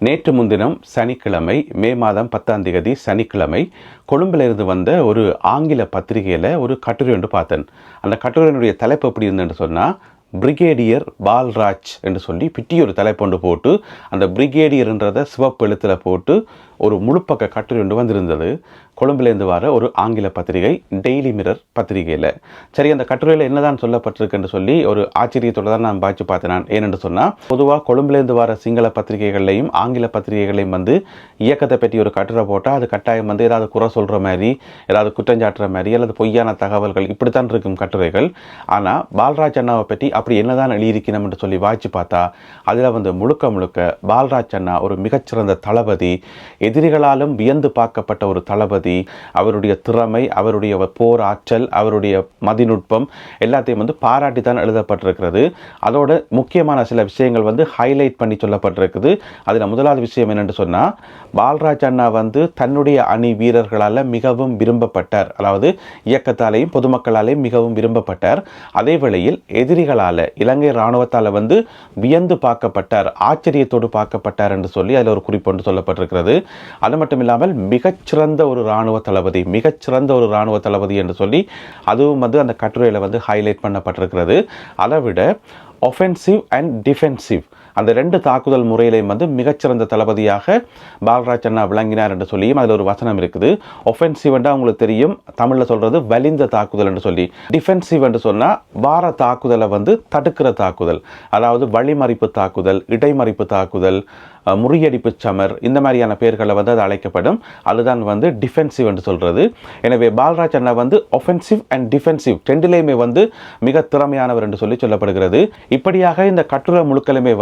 நேற்று முன்தினம் சனிக்கிழமை மே மாதம் 10ஆம் தேதி சனிக்கிழமை கொழும்பிலிருந்து வந்த ஒரு ஆங்கில பத்திரிகையில் ஒரு கட்டுரை ஒன்று பார்த்தேன். அந்த கட்டுரையினுடைய தலைப்பு எப்படி இருந்ததுன்னு சொன்னால், பிரிகேடியர் பால்ராஜ் என்று சொல்லி பிட்டி ஒரு தலைப்பொண்டு போட்டு அந்த பிரிகேடியர்ன்றதை சிவப்பு எழுத்தில் போட்டு ஒரு முழுப்பக்க கட்டுரை ஒன்று வந்திருந்தது. கொழும்பிலேருந்து வர ஒரு ஆங்கில பத்திரிகை டெய்லி மிரர் பத்திரிகையில். சரி, அந்த கட்டுரையில் என்னதான் சொல்லப்பட்டிருக்குன்னு சொல்லி ஒரு ஆச்சரியத்தோடு தான் நான் பாய்ச்சி பார்த்தேன். நான் ஏனென்று சொன்னால், பொதுவாக கொழும்பிலேருந்து வர சிங்கள பத்திரிகைகளையும் ஆங்கில பத்திரிகைகளையும் இயக்கத்தை பற்றி ஒரு கட்டுரை போட்டால் அது கட்டாயம் ஏதாவது குறை சொல்கிற மாதிரி, ஏதாவது குற்றஞ்சாட்டுற மாதிரி, அல்லது பொய்யான தகவல்கள் இப்படித்தான் இருக்கும் கட்டுரைகள். ஆனால் பால்ராஜ் அண்ணாவை பற்றி அப்படி என்னதான் எழுதியிருக்கணும் என்று சொல்லி வாய்ச்சி பார்த்தா அதில் முழுக்க முழுக்க பால்ராஜ் அண்ணா ஒரு மிகச்சிறந்த தளபதி, எதிரிகளாலும் வியந்து பார்க்கப்பட்ட ஒரு தளபதி. அவருடைய திறமை, அவருடைய போர் ஆற்றல், அவருடைய மதிநுட்பம் எல்லாத்தையும் பாராட்டி தான் எழுதப்பட்டிருக்கிறது. அதோட முக்கியமான சில விஷயங்கள் ஹைலைட் பண்ணி சொல்லப்பட்டிருக்குது. அதில் முதலாவது விஷயம் என்னென்று சொன்னால், பால்ராஜ் அண்ணா தன்னுடைய அணி வீரர்களால் மிகவும் விரும்பப்பட்டார். அதாவது இயக்கத்தாலேயும் பொதுமக்களாலேயும் மிகவும் விரும்பப்பட்டார். அதே வேளையில் எதிரிகளால், இலங்கை இராணுவத்தால் வியந்து பார்க்கப்பட்டார், ஆச்சரியத்தோடு பார்க்கப்பட்டார் என்று சொல்லி அதில் ஒரு குறிப்பு ஒன்று சொல்லப்பட்டிருக்கிறது. அது மட்டும் இல்லாமல் மிகச்சிறந்த ஒரு இராணுவ தளபதி, மிகச்சிறந்த ஒரு இராணுவ தளபதி என்று சொல்லி அதுவும் அந்த கட்டுரையில் ஹைலைட் பண்ணப்பட்டிருக்கிறது. அதை விட ஒஃபென்சிவ் அண்ட் டிஃபென்சிவ் அந்த ரெண்டு தாக்குதல் முறையிலையும் மிகச்சிறந்த தளபதியாக பால்ராஜ் அண்ணா விளங்கினார் என்று சொல்லியும் அதில் ஒரு வசனம் இருக்குது. ஒஃபென்சிவ் என்றால் உங்களுக்கு தெரியும், தமிழில் சொல்கிறது வலிந்த தாக்குதல் என்று சொல்லி. டிஃபென்சிவ் என்று சொன்னால் வார தாக்குதலை தடுக்கிற தாக்குதல், அதாவது வழிமறிப்பு தாக்குதல், இடைமறிப்பு தாக்குதல், முறியடிப்பு சமர், இந்த மாதிரியான பெயர்களை அது அழைக்கப்படும். அதுதான் டிஃபென்சிவ் என்று சொல்கிறது. எனவே பால்ராஜ் அண்ணா ஒஃபென்சிவ் அண்ட் டிஃபென்சிவ் ரெண்டிலையுமே மிக திறமையானவர் என்று சொல்லி சொல்லப்படுகிறது. இப்படியாக இந்த கட்டுரை முழுக்களுமே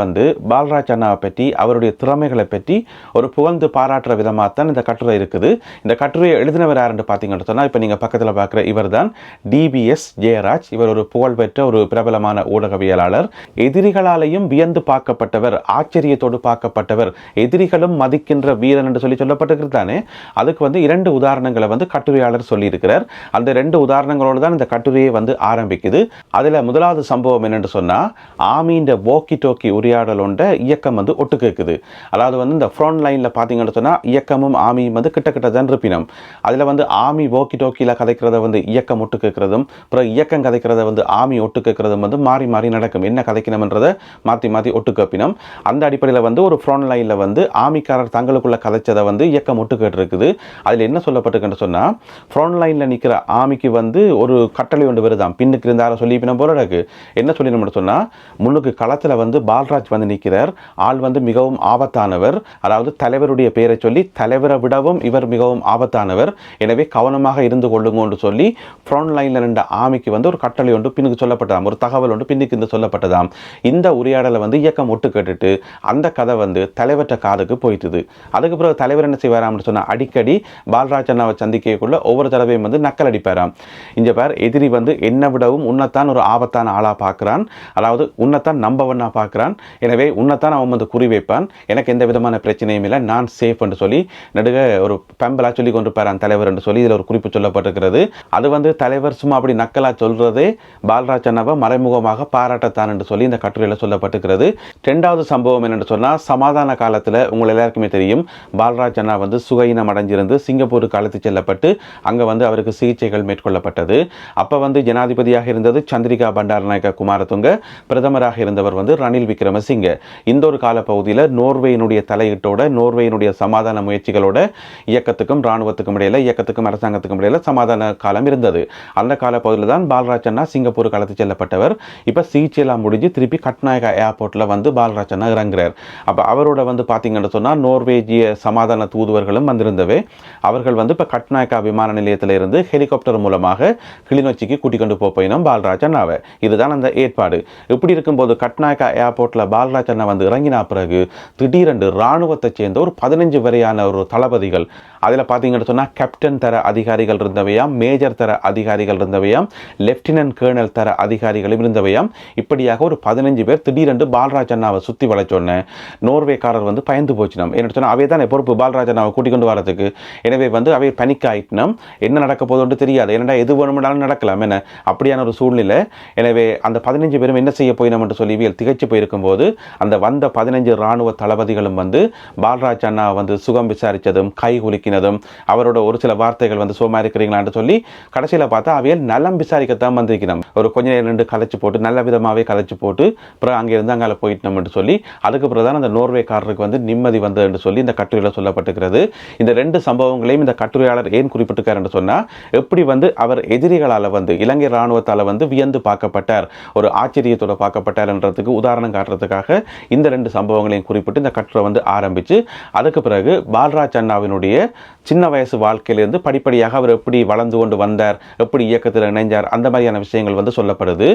பால்ராஜ் அண்ணாவை பற்றி, அவருடைய திறமைகளை பற்றி ஒரு புகழ்ந்து பாராட்டுற விதமாக தான் இந்த கட்டுரை இருக்குது. இந்த கட்டுரையை எழுதினவர் யாருன்னு பார்த்தீங்கன்னு சொன்னால், இப்போ நீங்கள் பக்கத்தில் பார்க்குற இவர் தான் டிபிஎஸ் ஜெயராஜ். இவர் ஒரு புகழ்பெற்ற ஒரு பிரபலமான ஊடகவியலாளர். எதிரிகளாலேயும் வியந்து பார்க்கப்பட்டவர், ஆச்சரியத்தோடு பார்க்கப்பட்டவர், எதிரிகளும் மதிக்கின்ற வீரன் என்று சொல்லி சொல்லப்பட்டிருக்கிறது தானே. அதுக்கு இரண்டு உதாரணங்களை கட்டுரையாளர் சொல்லியிருக்கிறார். அந்த ரெண்டு உதாரணங்களோடு தான் இந்த கட்டுரையை ஆரம்பிக்குது. அதில் முதலாவது சம்பவம் என்னென்று சொன்னால், ஆமீண்ட வோக்கி டோக்கி உரையாடல் ஒன்ற இயக்கம் ஒட்டு கேட்குது. அதாவது இந்த ஃப்ரண்ட் லைனில் பார்த்தீங்கன்னு சொன்னால் இயக்கமும் ஆமியும் கிட்ட தான் இருப்பினும், அதில் ஆமி வோக்கி டோக்கியில் கதைக்கிறத இயக்கம் ஒட்டு கேட்கிறதும், அப்புறம் இயக்கம் கதைக்கிறத ஆமி ஒட்டு கேட்கிறதும் மாறி மாறி நடக்கும். என்ன கதைக்கணும்ன்றதை மாற்றி மாற்றி ஒட்டு கேட்பினோம். அந்த அடிப்படையில் ஒரு ஃப்ரண்ட் லைனில் ஆமிக்காரர் தங்களுக்குள்ள கதைச்சதை இயக்கம் ஒட்டு கேட்டிருக்குது. அதில் என்ன சொல்லப்பட்டிருக்குன்னு சொன்னால், ஃப்ரண்ட் லைனில் நிற்கிற ஆமிக்கு ஒரு கட்டளை ஒன்று வருதாம். பின்னுக்கு இருந்தார சொல்லி பின்ன போல இருக்கு. என்ன சொல்லணும்னு சொன்னால், முன்னுக்கு களத்தில் பால்ராஜ் நிற்கிறார். ஆள் மிகவும் ஆபத்தானவர். அதாவது தலைவருடைய பெயரை சொல்லி, தலைவரை விடவும் இவர் மிகவும் ஆபத்தானவர், எனவே கவனமாக இருந்து கொள்ளுங்கன்னு சொல்லி ஃப்ரண்ட் லைனில் நின்ற ஆமிக்கு ஒரு கட்டளை ஒன்று பின்னுக்கு சொல்லப்பட்டதாம், ஒரு தகவல் ஒன்று பின்னுக்கு இருந்து சொல்லப்பட்டதாம். இந்த உரையாடலை இயக்கம் ஒட்டு கேட்டுட்டு அந்த கதை தலைவற்ற காதுக்கு போயிட்டுது. அதுக்கு பிறகு தலைவர் என்ன செய்வாராம்னு சொன்னால், அடிக்கடி பால்ராஜ் அண்ணாவை சந்திக்கக்குள்ள ஒவ்வொரு தடவையும் நக்கல் அடிப்பாராம். இந்த பேர் எதிரி என்னை விடவும் உன்னைத்தான் ஒரு ஆபத்தான ஆளாக பார்க்குறான், அதாவது உன்னைத்தான் நம்பவனா பார்க்குறான், எனவே உன்னைத்தான் அவன் குறி வைப்பான், எனக்கு எந்த விதமான பிரச்சனையும் இல்லை, நான் சேஃப் என்று சொல்லி நடுக ஒரு பெம்பலா சொல்லி கொண்டிருப்பாரான் தலைவர் என்று சொல்லி இதில் ஒரு குறிப்பு சொல்லப்பட்டிருக்கிறது. அது தலைவர் சும்மா அப்படி நக்கலா சொல்றதே பால்ராஜ் அண்ணாவை மறைமுகமாக பாராட்டத்தான் என்று சொல்லி இந்த கட்டுரையில் சொல்லப்பட்டிருக்கிறது. இரண்டாவது சம்பவம் என்னென்று சொன்னால், சமாதான காலத்தில் உங்கள் எல்லாருக்குமே தெரியும், பால்ராஜ் அண்ணா சுகையினம் அடைஞ்சிருந்து சிங்கப்பூருக்கு அழைத்து செல்லப்பட்டு அங்கே அவருக்கு சிகிச்சைகள் மேற்கொள்ளப்பட்டது. அப்போ ஜனாதிபதியாக இருந்தது சந்திரிகா பண்டாரநாயக்க குமாரதுங்க, பிரதமராக இருந்தவர் ரணில் விக்ரமசிங்க. இந்த ஒரு காலப்பகுதியில் நோர்வேயினுடைய தலையீட்டோட, நோர்வேயினுடைய சமாதான முயற்சிகளோட இயக்கத்துக்கும் இராணுவத்துக்கும் இடையில, இயக்கத்துக்கும் அரசாங்கத்துக்கும் இடையில சமாதான காலம் இருந்தது. அந்த காலப்பகுதியில் தான் பால்ராஜ் அண்ணா சிங்கப்பூருக்கு அழைத்து செல்லப்பட்டவர். இப்போ சிகிச்சையெல்லாம் முடிஞ்சு திருப்பி கட்நாயக்கா ஏர்போர்ட்டில் பால்ராஜ் அண்ணா இறங்குறார். அப்போ அவரோட பார்த்தீங்கன்னு சொன்னால் நோர்வேஜிய சமாதான தூதுவர்களும் வந்திருந்தவே. அவர்கள் இப்போ கட்நாயக்கா விமான நிலையத்தில் இருந்து ஹெலிகாப்டர் மூலமாக கிளிநொச்சிக்கு கூட்டிக் கொண்டு போயினோம் பால்ராஜ் அண்ணாவை. இதுதான் அந்த ஏற்பாடு. இப்படி இருக்கும்போது கட்நாயக்கா ஏர்போர்ட்டில் பால்ராஜ் அண்ணா இறங்கினா பிறகு திடீரென்று இராணுவத்தை சேர்ந்த ஒரு 15 வரையான ஒரு தளபதிகள், அதில் பார்த்தீங்கன்னு சொன்னால் கேப்டன் தர அதிகாரிகள் இருந்தவையாம், மேஜர் தர அதிகாரிகள் இருந்தவையாம், லெப்டினன்ட் கேர்னல் தர அதிகாரிகளும் இருந்தவையாம். இப்படியாக ஒரு 15 பேர் திடீரென்று பால்ராஜ் அண்ணாவை சுற்றி வளைச்சோன்னே நோர்வே நோர்வேக்காரர் வந்து பயந்து போச்சினோம். என்ன சொன்னால் அவை தான் பொறுப்பு பால்ராஜ் அண்ணாவை கூட்டிக் கொண்டு வரதுக்கு. எனவே வந்து அவை பனிக் ஆயிட்டினோம். என்ன நடக்க போதுன்னு தெரியாது. ஏன்னா எது வேணும்னாலும் நடக்கலாம் என்ன அப்படியான ஒரு சூழ்நிலை. எனவே அந்த 15 பேரும் என்ன செய்ய போயினோம் என்று சொல்லி திகைச்சு போயிருக்கும் போது அந்த வந்த 15 இராணுவ தளபதிகளும் வந்து பால்ராஜ் அண்ணா வந்து சுகம் விசாரித்ததும் கை குலுக்கினதும் அவரோட ஒரு சில வார்த்தைகள் வந்து சும்மா இருக்கிறீங்களான்னு சொல்லி கடைசியில் பார்த்தா அவையில் நலம் விசாரிக்கத்தான் வந்திருக்கணும். ஒரு கொஞ்ச நேரம் நின்று கதைச்சு போட்டு நல்ல விதமாகவே கதைச்சு போட்டு அப்புறம் அங்கே இருந்து அங்கே போயிட்டோம் என்று சொல்லி அதுக்கு பிறகு தான் அந்த நோர்வேக்காரருக்கு வந்து நிம்மதி வந்தது என்று சொல்லி இந்த கட்டுரையில் சொல்லப்பட்டிருக்கிறது. இந்த 2 சம்பவங்களையும் இந்த கட்டுரையாளர் ஏன் குறிப்பிட்டிருக்கார் என்று சொன்னால் எப்படி வந்து அவர் எதிரிகளால் வந்து இலங்கை இராணுவத்தால் வந்து வியந்து பார்க்கப்பட்டார், ஒரு ஆச்சரியத்தோடு பார்க்கப்பட்டார் என்றதுக்கு உதாரணம் காட்டுறதுக்காக இந்த 2 சம்பவங்களையும் குறிப்பிட்டு இந்த கட்டுரை வந்து ஆரம்பித்து அதுக்கு பிறகு பால்ராஜ் அண்ணாவினுடைய சின்ன வயசு வாழ்க்கையிலிருந்து படிப்படியாக அவர் எப்படி வளர்ந்து கொண்டு வந்தார், எப்படி இயக்கத்தில் இணைஞ்சார், அந்த மாதிரியான விஷயங்கள் வந்து சொல்லப்படுது.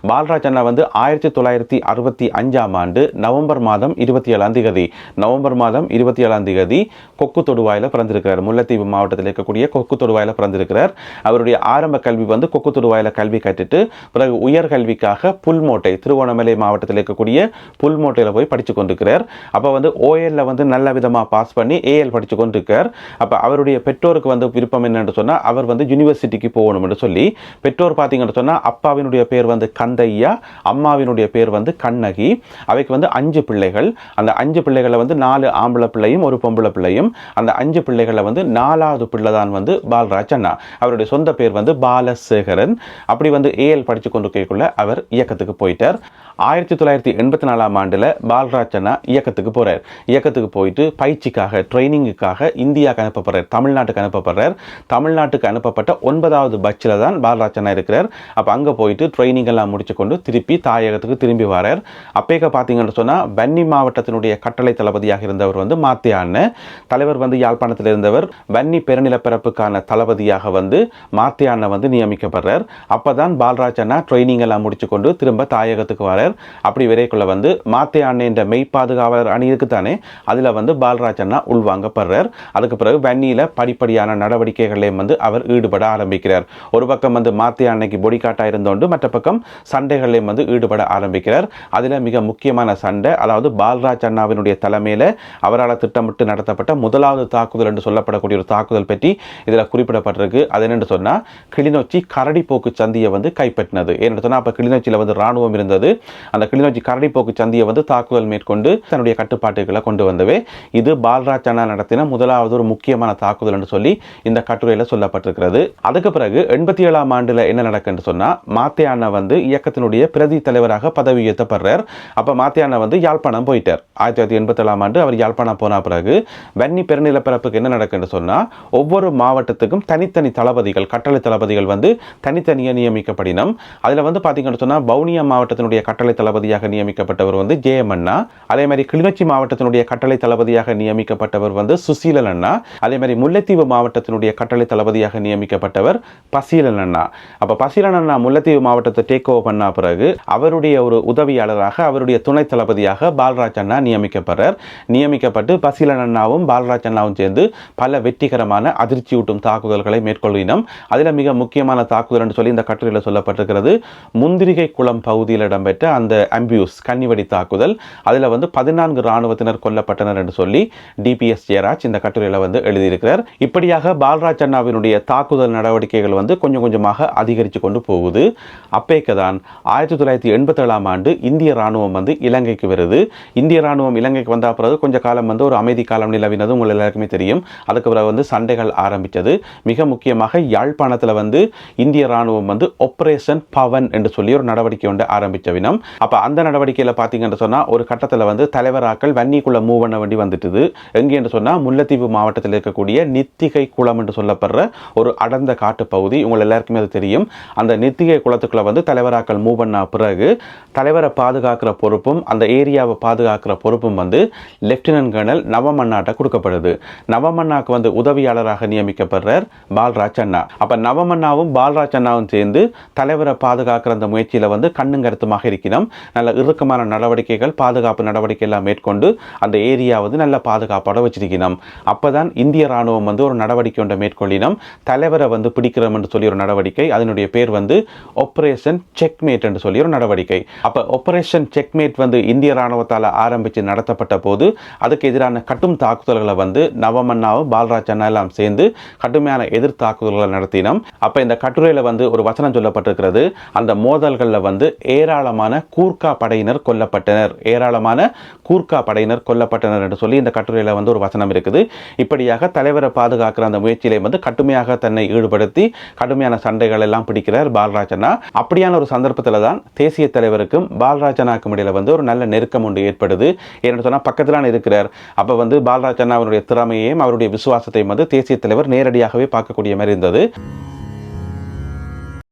பால்ராஜ் அண்ணா வந்து 1965ஆம் ஆண்டு நவம்பர் மாதம் 27ஆம் தேதி கொக்கு தொடுவாயில் பிறந்திருக்கிறார். முல்லைத்தீவு மாவட்டத்தில் இருக்கக்கூடிய கொக்கு தொடுவாயில் பிறந்திருக்கிறார். அவருடைய ஆரம்ப கல்வி வந்து கொக்கு தொடுவாயில் கல்வி கற்றுட்டு பிறகு உயர்கல்விக்காக புல்மோட்டை திருவோணமலை மாவட்டத்தில் இருக்கக்கூடிய புல்மோட்டையில் போய் படித்து கொண்டிருக்கிறார். அப்போ வந்து ஓஎல்ல வந்து நல்ல விதமாக பாஸ் பண்ணி ஏஎல் படித்து கொண்டிருக்கார். அப்போ அவருடைய பெற்றோருக்கு வந்து விருப்பம் என்னென்று சொன்னால் அவர் வந்து யூனிவர்சிட்டிக்கு போகணும் என்று சொல்லி பெற்றோர் பார்த்தீங்கன்னு சொன்னால் அப்பாவினுடைய பேர் வந்து கந்தையா, அம்மாவினுடைய பேர் வந்து கண்ணகி. அவைக்கு வந்து 5 பிள்ளைகள். அந்த 5 பிள்ளைகளை வந்து 4 ஆம்பளை பிள்ளையும் ஒரு பொம்பளை பிள்ளையும். அந்த 5 பிள்ளைகளை வந்து 4வது பிள்ளை தான் வந்து பால்ராஜ் அண்ணா. அவருடைய சொந்த பேர் வந்து பாலசேகரன். அப்படி வந்து ஏஎல் படித்து கொண்டிருக்கக்குள்ள அவர் இயக்கத்துக்கு போயிட்டார். 1984ஆம் ஆண்டில் பால்ராஜ் அண்ணா இயக்கத்துக்கு போகிறார். இயக்கத்துக்கு போயிட்டு பயிற்சிக்காக ட்ரைனிங்குக்காக இந்தியாவுக்கு அனுப்பப்படுறார், தமிழ்நாட்டுக்கு அனுப்பப்படுறார். தமிழ்நாட்டுக்கு அனுப்பப்பட்ட 9வது பட்சில் தான் பால்ராஜ் அண்ணா இருக்கிறார். அப்போ அங்கே போயிட்டு ட்ரைனிங் எல்லாம் முடிச்சு கொண்டு திருப்பி தாயகத்துக்கு திரும்பி வரார். அப்பேக்க பார்த்தீங்கன்னு சொன்னால் வன்னி மாவட்டத்தினுடைய கட்டளை தளபதியாக இருந்தவர் வந்து மாத்தியா அண்ணன். தலைவர் வந்து யாழ்ப்பாணத்தில் இருந்தவர். வன்னி பெருநிலப்பரப்புக்கான தளபதியாக வந்து மாத்தியா அண்ணன் வந்து நியமிக்கப்படுறார். அப்போ தான் பால்ராஜ் அண்ணா ட்ரைனிங் எல்லாம் முடிச்சு கொண்டு திரும்ப தாயகத்துக்கு வரார். அப்படி விரைக்குள்ள வந்து மாத்தியா அண்ணன் என்ற மெய் பாதுகாவலர் அணி இருக்குத்தானே, அதில் வந்து பால்ராஜ் அண்ணா உள்வாங்கப்படுறார். அதுக்கு பிறகு வன்னியில் படிப்படியான நடவடிக்கைகளையும் வந்து அவர் ஈடுபட ஆரம்பிக்கிறார். ஒரு பக்கம் வந்து மாத்தியா அன்னைக்கு பொடிக்காட்டாக இருந்தோண்டு மற்ற பக்கம் சண்டைகளையும் வந்து ஈடுபட ஆரம்பிக்கிறார். அதில் மிக முக்கியமான சண்டை, அதாவது பால்ராஜ் அண்ணாவினுடைய தலைமையில் அவரால் திட்டமிட்டு நடத்தப்பட்ட முதலாவது தாக்குதல் என்று சொல்லப்படக்கூடிய ஒரு தாக்குதல் பற்றி இதில் குறிப்பிடப்பட்டிருக்கு. அது என்னென்று சொன்னால் கிளிநொச்சி கரடிப்போக்கு சந்தியை வந்து கைப்பற்றினது. ஏன்னு சொன்னால் அப்போ கிளிநொச்சியில் வந்து இராணுவம் இருந்தது. அந்த கிளிநொச்சி கரடிப்போக்கு சந்தியை வந்து தாக்குதல் மேற்கொண்டு தன்னுடைய கட்டுப்பாட்டுகளை கொண்டு வந்தவே இது பால்ராஜ் அண்ணா நடத்தின முதலாவது ஒரு முக்கியமான தாக்குதல் என்று சொல்லி இந்த கட்டுரையில் சொல்லப்பட்டிருக்கிறது. அதுக்கு பிறகு 87ஆம் ஆண்டில் என்ன நடக்குன்னு சொன்னால் மாத்தியா அண்ணா வந்து இயக்கத்தினுடைய பிரதி தலைவராக பதவி உயர்த்தப்படுறார். அப்போ மாத்தியா அண்ணா வந்து யாழ்ப்பாணம் போயிட்டார். 1987ஆம் ஆண்டு அவர் யாழ்ப்பாணம் போன பிறகு வன்னி பெருநிலப்பரப்புக்கு என்ன நடக்குன்னு சொன்னால் ஒவ்வொரு மாவட்டத்துக்கும் தனித்தனி தளபதிகள், கட்டளை தளபதிகள் வந்து தனித்தனியாக நியமிக்கப்படினோம். அதில் வந்து பார்த்தீங்கன்னு சொன்னால் வவுனியா மாவட்டத்தினுடைய கட்டளை தளபதியாக நியமிக்கப்பட்டவர் வந்து ஜெயம் அண்ணா. அதே மாதிரி கிளிநொச்சி மாவட்டத்தினுடைய கட்டளை தளபதியாக நியமிக்கப்பட்டவர் வந்து சுசீலன் அண்ணா. அதே மாதிரி முல்லைத்தீவு மாவட்டத்தினுடைய கட்டளை தளபதியாக நியமிக்கப்பட்டவர் பசீலன் அண்ணா. அப்போ பசீலன் அண்ணா முல்லைத்தீவு மாவட்டத்தை டேக் ஓவர் பண்ண பிறகு அவருடைய ஒரு உதவியாளராக அவருடைய துணை தளபதியாக பால்ராஜ் அண்ணா நியமிக்கப்படுறார். நியமிக்கப்பட்டு பசீலன் அண்ணாவும் பால்ராஜ் அண்ணாவும் சேர்ந்து பல வெற்றிகரமான அதிர்ச்சியூட்டும் தாக்குதல்களை மேற்கொள்ளினோம். அதில் மிக முக்கியமான தாக்குதல் என்று சொல்லி இந்த கட்டுரையில் சொல்லப்பட்டிருக்கிறது முந்திரிகை குளம் பகுதியில் இடம்பெற்ற அந்த அம்பியூஸ் கன்னிவடி தாக்குதல். அதில் வந்து 14 இராணுவத்தினர் கொல்லப்பட்டனர் என்று சொல்லி டிபிஎஸ் ஜெயராஜ் இந்த கட்டுரையில் வந்து எழுதியிருக்கிறார். இப்படியாக பால்ராஜ் அண்ணாவினுடைய தாக்குதல் நடவடிக்கைகள் வந்து கொஞ்சம் கொஞ்சமாக அதிகரித்து கொண்டு போகுது. அப்பேக்க தான் 1987ஆம் ஆண்டு இந்திய இராணுவம் வந்து இலங்கைக்கு வருது. இந்திய இராணுவம் இலங்கைக்கு வந்த பிறகு கொஞ்ச காலம் வந்து ஒரு அமைதி காலம் நிலவினது உங்களுக்கு எல்லாருக்குமே தெரியும். அதுக்கு பிறகு வந்து சண்டைகள் ஆரம்பித்தது. மிக முக்கியமாக யாழ்ப்பாணத்தில் வந்து இந்திய இராணுவம் வந்து ஆபரேஷன் பவன் என்று சொல்லி ஒரு நடவடிக்கை ஒன்று ஆரம்பித்த வினம். அப்போ அந்த நடவடிக்கையில் பார்த்தீங்கன்னு சொன்னால் ஒரு கட்டத்தில் வந்து தலைவராக்கள் வன்னிக்குள்ள மூவ் பண்ண வேண்டி வந்துட்டுது. எங்கே என்று சொன்னால் முல்லைத்தீவு மாவட்டத்தில் இருக்கக்கூடிய நித்திகை குளம் என்று சொல்லப்படுற ஒரு அடர்ந்த காட்டு பகுதி. உங்கள் எல்லாருக்குமே அது தெரியும். அந்த நித்திகை குளத்துக்குள்ள வந்து தலைவராக்கள் மூவ் பண்ண பிறகு தலைவரை பாதுகாக்கிற பொறுப்பும் அந்த ஏரியாவை பாதுகாக்கிற பொறுப்பும் வந்து லெப்டினன்ட் கர்னல் நவமண்ணாட்ட கொடுக்கப்படுது. நவமண்ணாக்கு வந்து உதவியாளராக நியமிக்கப்படுறார் பால்ராஜ் அண்ணா. அப்போ நவமண்ணாவும் பால்ராஜ் அண்ணாவும் சேர்ந்து தலைவரை பாதுகாக்கிற அந்த முயற்சியில் வந்து கண்ணும் கருத்துமாக இருக்கணும். நல்ல இறுக்கமான நடவடிக்கைகள், பாதுகாப்பு நடவடிக்கை எல்லாம் மேற்கொண்டு அந்த ஏரியா வந்து நல்ல பாதுகாப்போட வச்சிருக்கணும். அப்போதான் இந்திய ராணுவம் வந்து ஒரு நடவடிக்கை ஒன்றை மேற்கொள்ளினோம். தலைவரை வந்து பிடிக்கிறோம் என்று சொல்லி ஒரு நடவடிக்கை. அதனுடைய பேர் வந்து ஆபரேஷன் செக்மேட் என்று சொல்லி ஒரு நடவடிக்கை. அப்போ ஆபரேஷன் செக்மேட் வந்து இந்திய ராணுவத்தால் ஆரம்பித்து நடத்தப்பட்ட போது அதுக்கு எதிரான கட்டும் தாக்குதல்களை வந்து நவமன்னாவும் பால்ராஜ் அண்ணா எல்லாம் சேர்ந்து கடுமையான எதிர் தாக்குதல்களை நடத்தினோம். அப்போ இந்த கட்டுரையில் வந்து ஒரு வசனம் சொல்லப்பட்டிருக்கிறது, அந்த மோதல்களில் வந்து ஏராளமான கூர்க்கா படையினர் கொல்லப்பட்டனர் என்று சொல்லி இந்த கட்டுரையில் வந்து ஒரு வசனம் இருக்குது. இப்படியாக தலைவரை பாதுகாக்கிற அந்த முயற்சியிலே வந்து கடுமையாக தன்னை ஈடுபடுத்தி கடுமையான சண்டைகள் எல்லாம் பிடிக்கிறார் பால்ராஜ் அண்ணா. அப்படியான ஒரு சந்தர்ப்பத்தில் தான் தேசிய தலைவருக்கும் பால்ராஜ் அண்ணாக்கும் இடையில வந்து ஒரு நல்ல நெருக்கம் ஒன்று ஏற்படுது. ஏன்னு சொன்னால் பக்கத்திலான இருக்கிறார். அப்போ வந்து பால்ராஜ் அண்ணா அவருடைய திறமையையும் அவருடைய விசுவாசத்தையும் வந்து தேசிய தலைவர் நேரடியாகவே பார்க்கக்கூடிய மாதிரி இருந்தது.